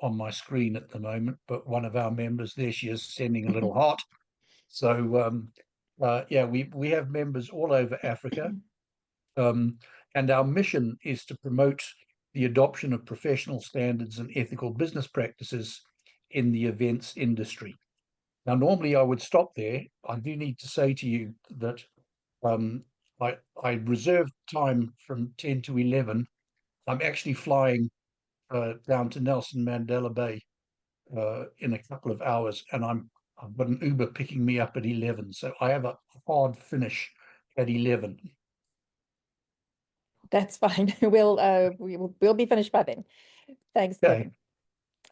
on my screen at the moment, but one of our members there, she is sending a little heart. So yeah, we have members all over Africa, and our mission is to promote the adoption of professional standards and ethical business practices in the events industry. Now, normally I would stop there. I do need to say to you that um, I reserved time from 10 to 11. I'm actually flying down to Nelson Mandela Bay in a couple of hours, and I've got an Uber picking me up at 11. So I have a hard finish at 11. That's fine. We'll be finished by then. Thanks, Okay. Kevan.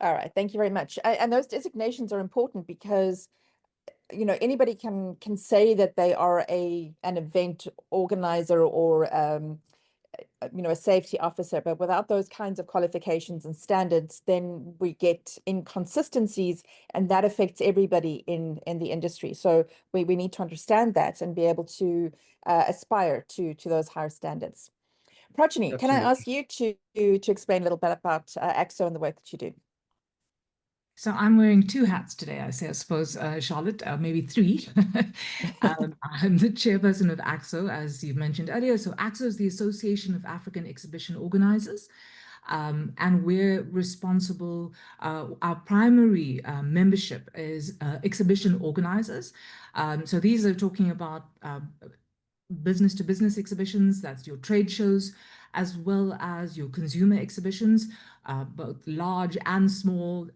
All right, thank you very much. And those designations are important because, you know, anybody can say that they are an event organizer or you know, a safety officer, but without those kinds of qualifications and standards, then we get inconsistencies, and that affects everybody in the industry. So we need to understand that and be able to aspire to those higher standards. Projeni, Absolutely. can I ask you to explain a little bit about AAXO and the work that you do? So I'm wearing two hats today, I suppose, Charlotte, maybe three. I'm the chairperson of AAXO, as you mentioned earlier. So AAXO is the Association of African Exhibition Organizers. And we're responsible, our primary membership is exhibition organizers. So these are talking about business-to-business exhibitions, that's your trade shows, as well as your consumer exhibitions, both large and small,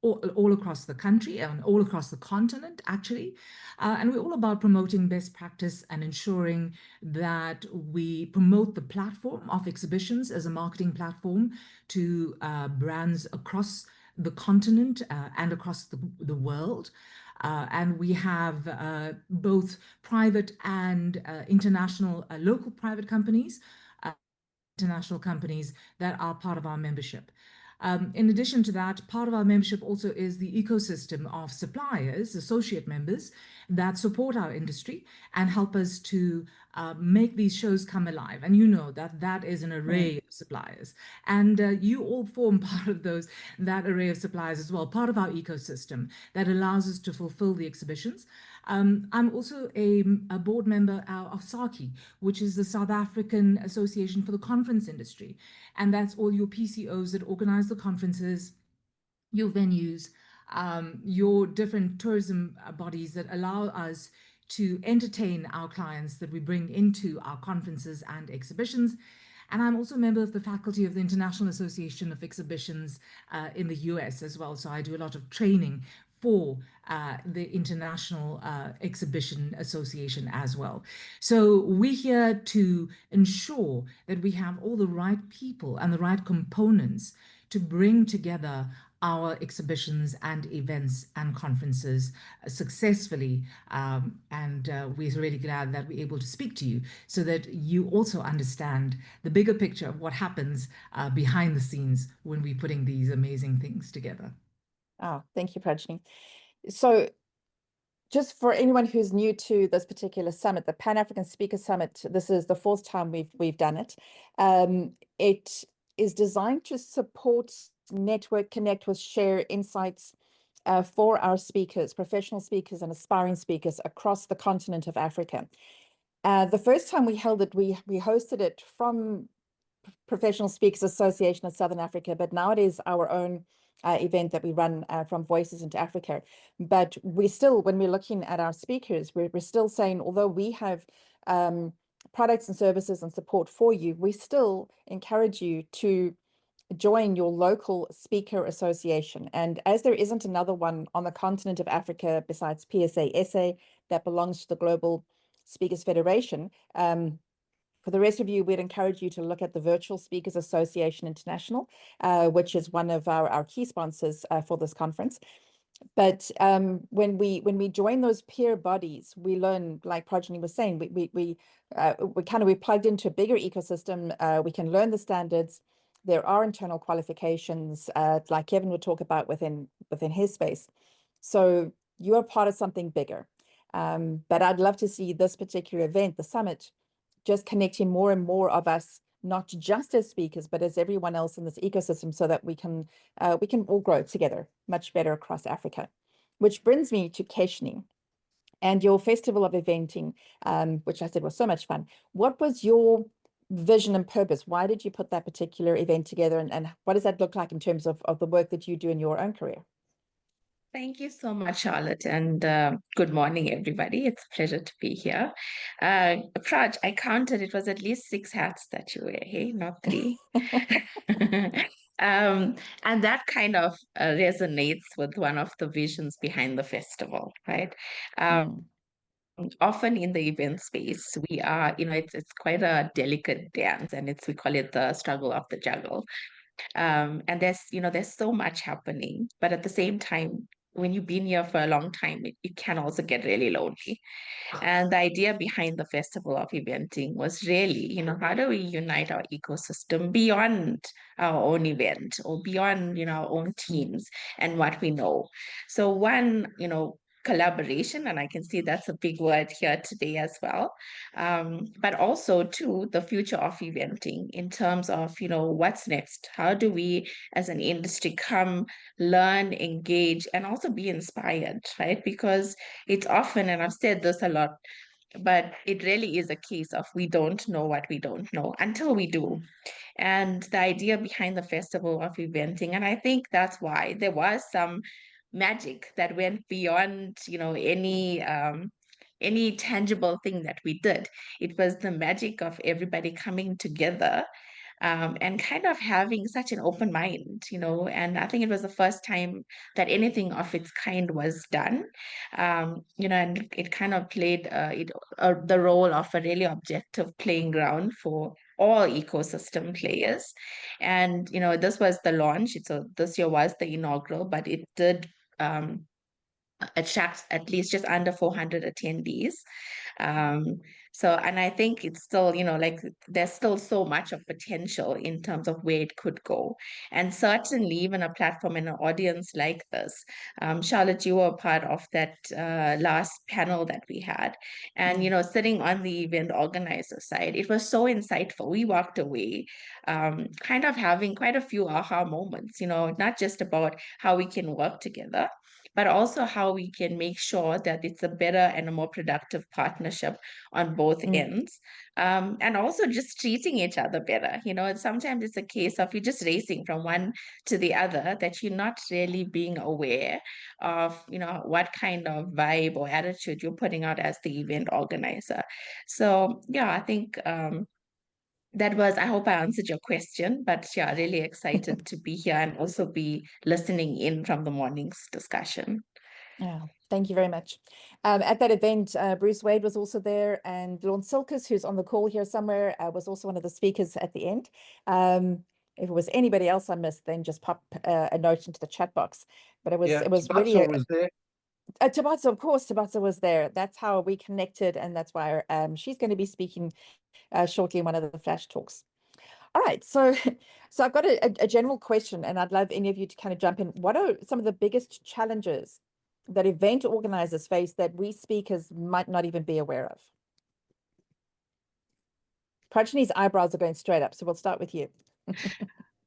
all across the country and all across the continent, actually. And we're all about promoting best practice and ensuring that we promote the platform of exhibitions as a marketing platform to brands across the continent and across the world. And we have both private and international, local private companies, international companies that are part of our membership. In addition to that, part of our membership also is the ecosystem of suppliers, associate members, that support our industry and help us to make these shows come alive. And you know that is an array of suppliers. And you all form part of that array of suppliers as well, part of our ecosystem that allows us to fulfill the exhibitions. I'm also a board member of SACIA, which is the South African Association for the Conference Industry. And that's all your PCOs that organize the conferences, your venues, your different tourism bodies that allow us to entertain our clients that we bring into our conferences and exhibitions. And I'm also a member of the faculty of the International Association of Exhibitions in the US as well. So I do a lot of training for the International Exhibition Association as well. So we're here to ensure that we have all the right people and the right components to bring together our exhibitions and events and conferences successfully. And we're really glad that we're able to speak to you so that you also understand the bigger picture of what happens behind the scenes when we're putting these amazing things together. Oh, thank you, Projeni. So just for anyone who's new to this particular summit, the Pan-African Speaker Summit, this is the fourth time we've done it. It is designed to support, network, connect with, share insights for our speakers, professional speakers and aspiring speakers across the continent of Africa. The first time we held it, we hosted it from Professional Speakers Association of Southern Africa, but now it is our own event that we run from Voices into Africa. But we still, when we're looking at our speakers, we're still saying, although we have products and services and support for you, we still encourage you to join your local speaker association. And as there isn't another one on the continent of Africa besides PSASA that belongs to the Global Speakers Federation, for the rest of you, we'd encourage you to look at the Virtual Speakers Association International, which is one of our key sponsors for this conference. But when we join those peer bodies, we learn, like Projeni was saying, we plugged into a bigger ecosystem. We can learn the standards. There are internal qualifications, like Kevan would talk about within his space. So you are part of something bigger. But I'd love to see this particular event, the summit, just connecting more and more of us, not just as speakers, but as everyone else in this ecosystem, so that we can all grow together much better across Africa. Which brings me to Keshni and your Festival of Eventing, which I said was so much fun. What was your vision and purpose? Why did you put that particular event together, and what does that look like in terms of the work that you do in your own career? Thank you so much, Charlotte, and good morning, everybody. It's a pleasure to be here. Praj, I counted, it was at least 6 hats that you wear, hey, not 3. And that kind of resonates with one of the visions behind the festival, right? Often in the event space, we are, it's quite a delicate dance, and we call it the struggle of the juggle. And there's so much happening, but at the same time, when you've been here for a long time, it can also get really lonely. And the idea behind the Festival of Eventing was really, how do we unite our ecosystem beyond our own event, or beyond, our own teams and what we know. So one, collaboration, and I can see that's a big word here today as well. But also too, the future of eventing in terms of, what's next? How do we as an industry come, learn, engage, and also be inspired, right? Because it's often, and I've said this a lot, but it really is a case of we don't know what we don't know until we do. And the idea behind the Festival of Eventing, and I think that's why there was some magic that went beyond, any tangible thing that we did. It was the magic of everybody coming together, and kind of having such an open mind, and I think it was the first time that anything of its kind was done, and it kind of played the role of a really objective playing ground for all ecosystem players. And, this was the launch. So this year was the inaugural, but it did attract at least just under 400 attendees. And I think it's still, there's still so much of potential in terms of where it could go. And certainly even a platform and an audience like this. Charlotte, you were part of that last panel that we had. And, sitting on the event organizer side, it was so insightful. We walked away kind of having quite a few aha moments, not just about how we can work together, but also how we can make sure that it's a better and a more productive partnership on both ends. And also just treating each other better. Sometimes it's a case of you're just racing from one to the other, that you're not really being aware of, what kind of vibe or attitude you're putting out as the event organizer. So yeah, I think I hope I answered your question, but yeah, really excited to be here and also be listening in from the morning's discussion. Yeah, thank you very much. At that event, Bruce Wade was also there, and Lorne Silkes, who's on the call here somewhere, was also one of the speakers at the end. If it was anybody else I missed, then just pop a note into the chat box. But it was really was there. Tabatsa, of course, Tabatsa was there. That's how we connected, and that's why she's going to be speaking shortly in one of the flash talks. All right, so I've got a general question, and I'd love any of you to kind of jump in. What are some of the biggest challenges that event organizers face that we speakers might not even be aware of? Projeni's eyebrows are going straight up, so we'll start with you.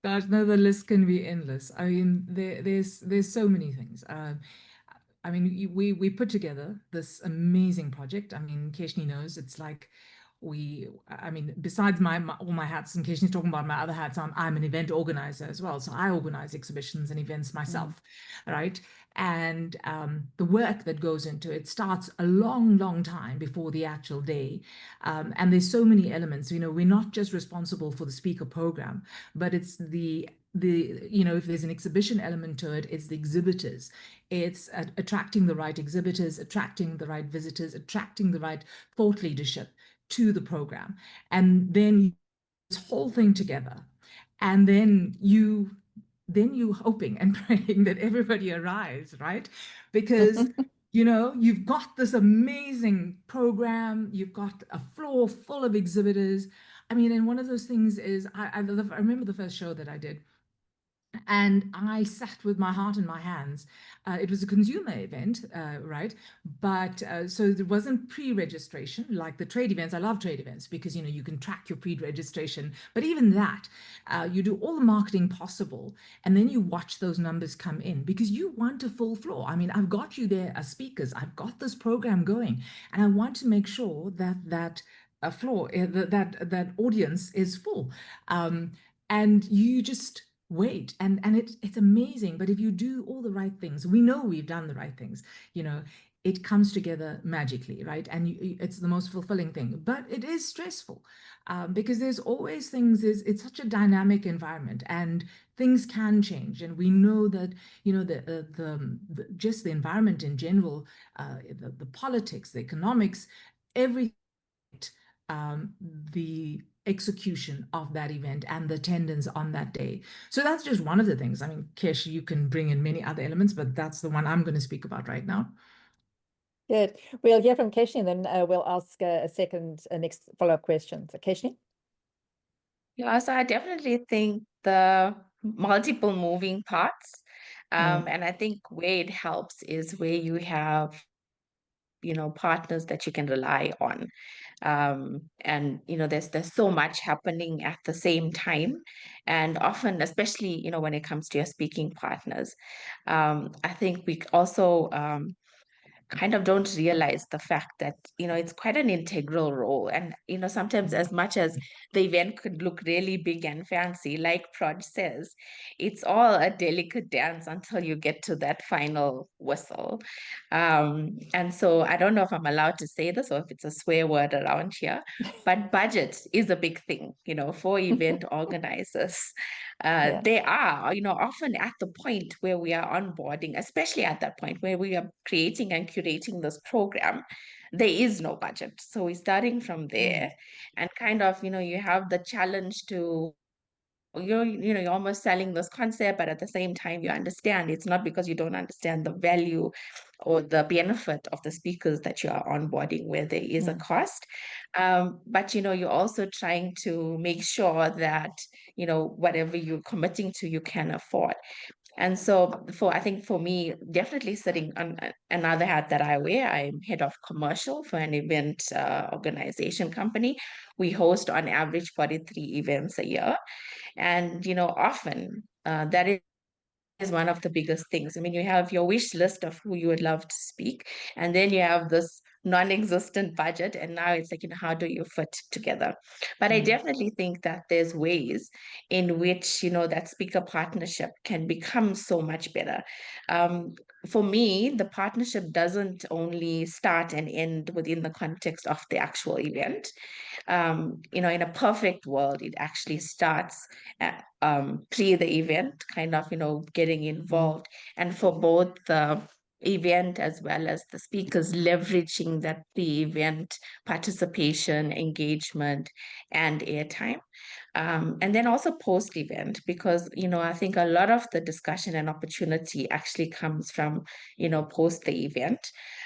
Gosh, no, the list can be endless. I mean, there's so many things. I mean, we put together this amazing project. I mean, Keshni knows it's like besides all my hats, and Keshni's talking about my other hats, I'm an event organizer as well. So I organize exhibitions and events myself, right? And the work that goes into it starts a long time before the actual day. And there's so many elements. We're not just responsible for the speaker program, but it's if there's an exhibition element to it, it's the exhibitors. It's attracting the right exhibitors, attracting the right visitors, attracting the right thought leadership to the program, and then this whole thing together, and then you hoping and praying that everybody arrives, right? Because you've got this amazing program, you've got a floor full of exhibitors. I mean, and one of those things is I remember the first show that I did, And I sat with my heart in my hands. It was a consumer event, right? But so there wasn't pre-registration like the trade events. I love trade events because, you know, you can track your pre-registration. But even that, you do all the marketing possible, and then you watch those numbers come in because you want a full floor. I mean, I've got you there as speakers. I've got this program going, and I want to make sure that a floor, that audience is full. And you just wait, and it's amazing. But if you do all the right things, we know we've done the right things, you know, it comes together magically, right? And it's the most fulfilling thing. But it is stressful because there's always things. It's such a dynamic environment, and things can change. And we know that, you know, the just the environment in general, the politics, the economics, everything. The execution of that event and the attendance on that day. So that's just one of the things. I mean, Kesh, you can bring in many other elements, but that's the one I'm going to speak about right now. Good. We'll hear from Keshni, and then we'll ask a next follow-up question. So Keshni? Yeah, so I definitely think the multiple moving parts, and I think where it helps is where you have, you know, partners that you can rely on. And you know, there's so much happening at the same time, and often, especially, you know, when it comes to your speaking partners, I think we also kind of don't realize the fact that, you know, it's quite an integral role. And, you know, sometimes as much as the event could look really big and fancy, like Proj says, it's all a delicate dance until you get to that final whistle. And so I don't know if I'm allowed to say this or if it's a swear word around here, but budget is a big thing, you know, for event organizers. Yeah. They are, you know, often at the point where we are onboarding, especially at that point where we are creating and curating this program, there is no budget. So we're starting from there, and kind of, you know, you have the challenge to, you're almost selling this concept, but at the same time, you understand it's not because you don't understand the value or the benefit of the speakers that you are onboarding, where there is a cost. But, you know, you're also trying to make sure that, you know, whatever you're committing to, you can afford. And so I think for me, definitely sitting on another hat that I wear, I'm head of commercial for an event organization company. We host on average 43 events a year. And, you know, often that is one of the biggest things. I mean, you have your wish list of who you would love to speak, and then you have this non-existent budget, and now it's like, you know, how do you fit together? But I definitely think that there's ways in which, you know, that speaker partnership can become so much better. For me, the partnership doesn't only start and end within the context of the actual event. You know, in a perfect world, it actually starts at, pre the event, kind of, you know, getting involved, and for both the event as well as the speakers leveraging that pre-event participation, engagement, and airtime. And then also post-event, because, you know, I think a lot of the discussion and opportunity actually comes from, you know, post the event.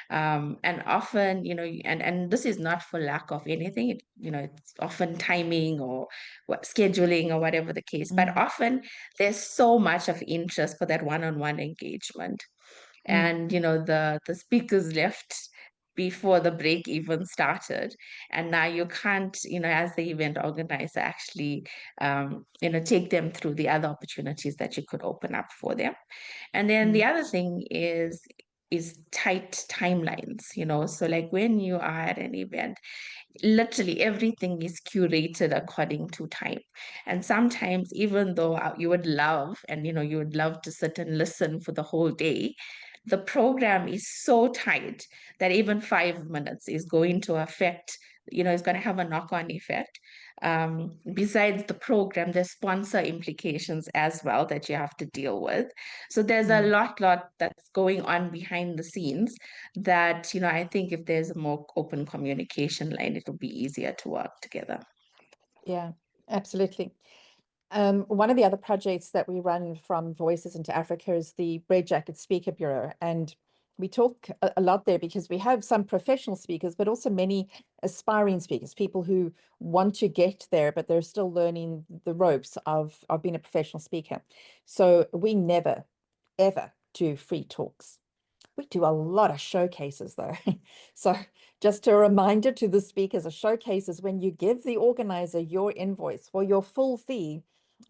And often, you know, and this is not for lack of anything, you know, it's often timing or scheduling or whatever the case, but often there's so much of interest for that one-on-one engagement. And, you know, the speakers left before the break even started, and now you can't, you know, as the event organizer, actually you know, take them through the other opportunities that you could open up for them. And then the other thing is tight timelines, you know. So like when you are at an event, literally everything is curated according to time. And sometimes, even though you would love, and, you know, you would love to sit and listen for the whole day, the program is so tight that even 5 minutes is going to affect, you know, it's going to have a knock-on effect. Besides the program, there's sponsor implications as well that you have to deal with. So there's a lot that's going on behind the scenes that, you know, I think if there's a more open communication line, it'll be easier to work together. Yeah, absolutely. One of the other projects that we run from Voices into Africa is the Bread Jacket Speaker Bureau. And we talk a lot there because we have some professional speakers, but also many aspiring speakers, people who want to get there, but they're still learning the ropes of being a professional speaker. So we never, ever do free talks. We do a lot of showcases though. So just a reminder to the speakers, a showcase is when you give the organizer your invoice for your full fee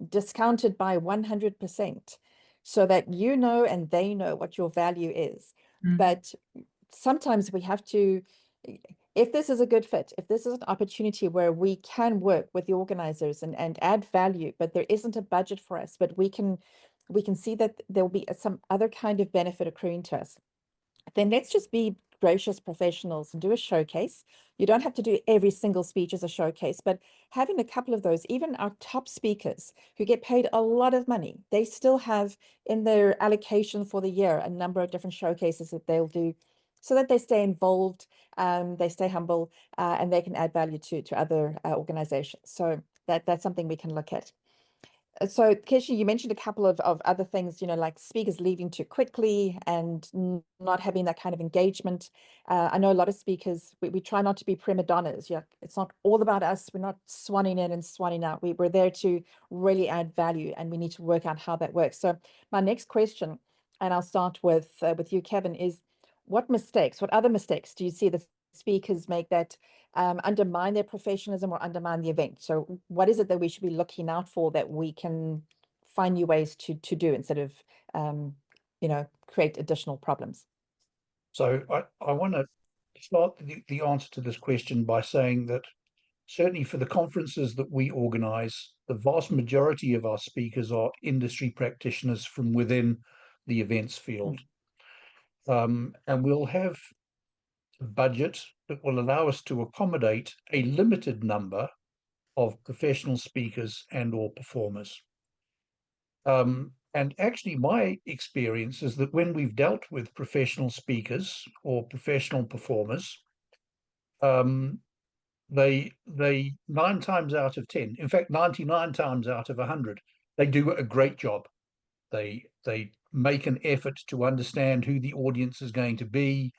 discounted by 100%, so that you know and they know what your value is. But sometimes we have to, if this is a good fit, if this is an opportunity where we can work with the organizers and add value, but there isn't a budget for us, but we can see that there will be some other kind of benefit accruing to us, then let's just be gracious professionals and do a showcase. You don't have to do every single speech as a showcase, but having a couple of those, even our top speakers who get paid a lot of money, they still have in their allocation for the year a number of different showcases that they'll do so that they stay involved, they stay humble, and they can add value to other organizations. So that's something we can look at. So, Keshni, you mentioned a couple of other things, like speakers leaving too quickly and not having that kind of engagement. I know a lot of speakers, we try not to be prima donnas. Yeah, it's not all about us. We're not swanning in and swanning out. We're there to really add value, and we need to work out how that works. So my next question, and I'll start with you, Kevan, is what other mistakes do you see the speakers make that undermine their professionalism or undermine the event? So what is it that we should be looking out for that we can find new ways to do instead of create additional problems? So I want to start the answer to this question by saying that certainly for the conferences that we organize, the vast majority of our speakers are industry practitioners from within the events field. And we'll have a budget that will allow us to accommodate a limited number of professional speakers and or performers. And actually my experience is that when we've dealt with professional speakers or professional performers, they 9 times out of 10, in fact 99 times out of 100, they do a great job. They make an effort to understand who the audience is going to be.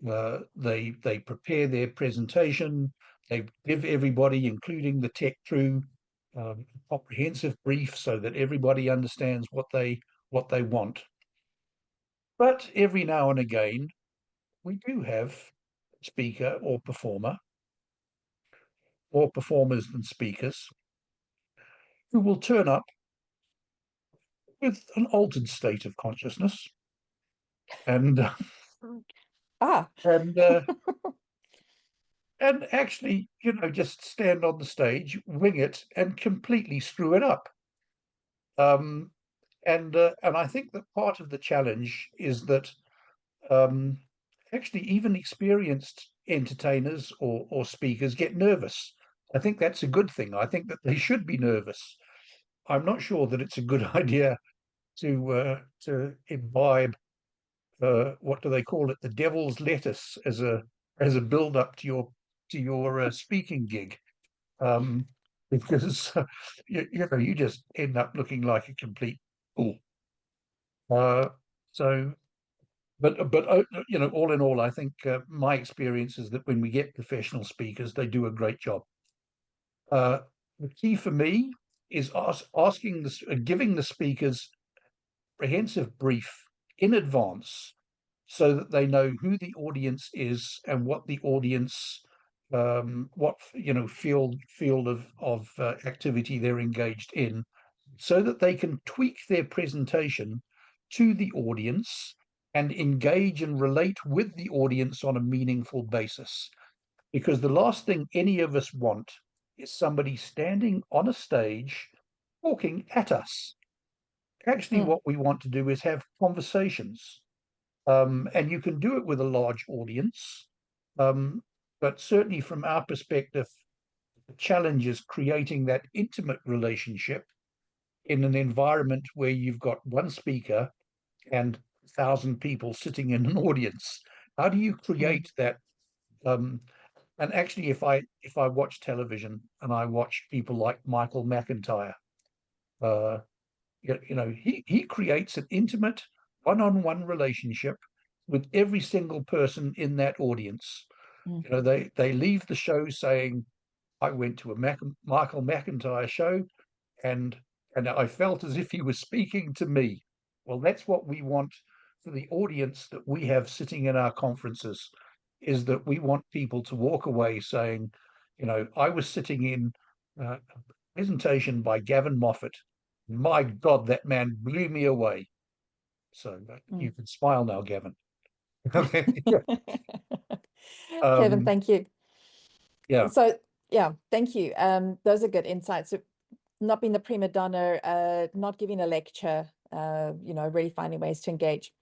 They prepare their presentation. They give everybody, including the tech crew, a comprehensive brief so that everybody understands what they want. But every now and again, we do have a speaker or performer, more performers than speakers, who will turn up with an altered state of consciousness and and actually, just stand on the stage, wing it, and completely screw it up. And I think that part of the challenge is that actually even experienced entertainers or speakers get nervous. I think that's a good thing. I think that they should be nervous. I'm not sure that it's a good idea to imbibe what do they call it, the devil's lettuce as a build up to your speaking gig, because you just end up looking like a complete fool. So, but all in all, I think my experience is that when we get professional speakers, they do a great job. The key for me is giving the speakers a comprehensive brief in advance, so that they know who the audience is and what the audience, what field of activity they're engaged in, so that they can tweak their presentation to the audience and engage and relate with the audience on a meaningful basis. Because the last thing any of us want is somebody standing on a stage talking at us. Actually, what we want to do is have conversations. And you can do it with a large audience. But certainly from our perspective, the challenge is creating that intimate relationship in an environment where you've got one speaker and 1,000 people sitting in an audience. How do you create that? And actually, if I watch television and I watch people like Michael McIntyre, he creates an intimate one-on-one relationship with every single person in that audience. Mm. You know, they leave the show saying, I went to a Michael McIntyre show and I felt as if he was speaking to me. Well, that's what we want for the audience that we have sitting in our conferences, is that we want people to walk away saying, you know, I was sitting in a presentation by Gavin Moffat. My God, that man blew me away. So you can smile now, Gavin. Kevin, thank you. Yeah. So yeah, thank you. Those are good insights. So not being the prima donna, not giving a lecture, you know, really finding ways to engage.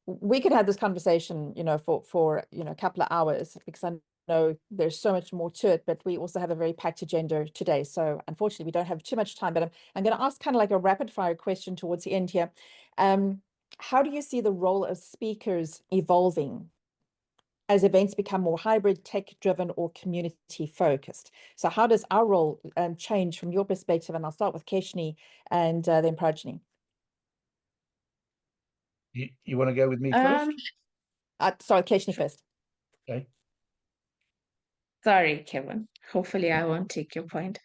We could have this conversation, you know, for you know, a couple of hours, because I know there's so much more to it, but we also have a very packed agenda today. So unfortunately, we don't have too much time, but I'm going to ask kind of like a rapid fire question towards the end here. How do you see the role of speakers evolving as events become more hybrid, tech-driven, or community-focused? So how does our role change from your perspective? And I'll start with Keshni and then Projeni. You want to go with me first? Sorry, Keshni first. Okay. Sorry, Kevin. Hopefully I won't take your point.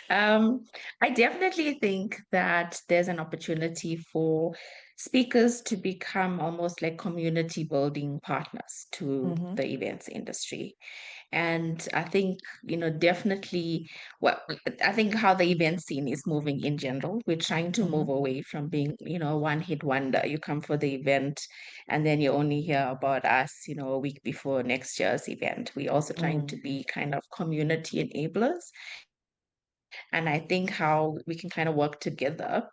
I definitely think that there's an opportunity for speakers to become almost like community building partners to the events industry. And I think, you know, definitely, well, I think how the event scene is moving in general, we're trying to move away from being, you know, one-hit wonder. You come for the event and then you only hear about us, you know, a week before next year's event. We're also trying to be kind of community enablers. And I think how we can kind of work together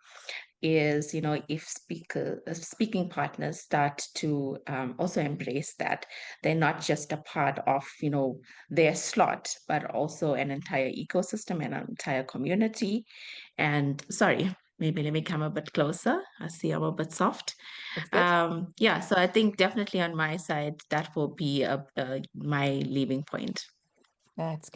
is, you know, if speaking partners start to also embrace that they're not just a part of, you know, their slot, but also an entire ecosystem and an entire community. And sorry, maybe let me come a bit closer. I see I'm a bit soft. That's good. Yeah, so I think definitely on my side, that will be my leaving point. That's good.